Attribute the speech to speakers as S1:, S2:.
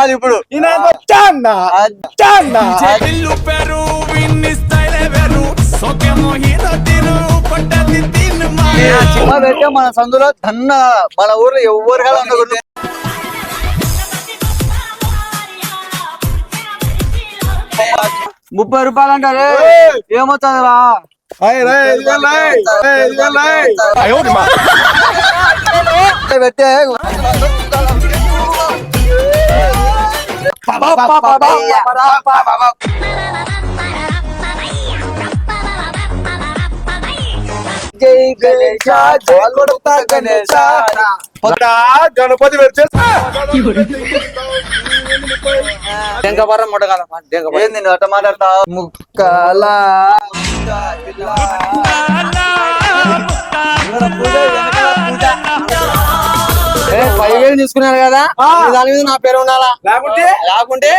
S1: చెప్పాలి ఇప్పుడు. సినిమా పెట్టే మన సందులో తన్న మన ఊర్లో ఎవరు కదా ఉండకూడదు. ₹30 అంటారు ఏమవుతుందిరా? పెట్టే
S2: గణపతి
S1: డెంకపర్ర ముట్టగల ఏంది నువ్వు అట్ట మాట్లాడతావు? ముక్కల ₹5,000 తీసుకున్నారు కదా, దాని మీద నా పేరు ఉండాలా? లేకుంటే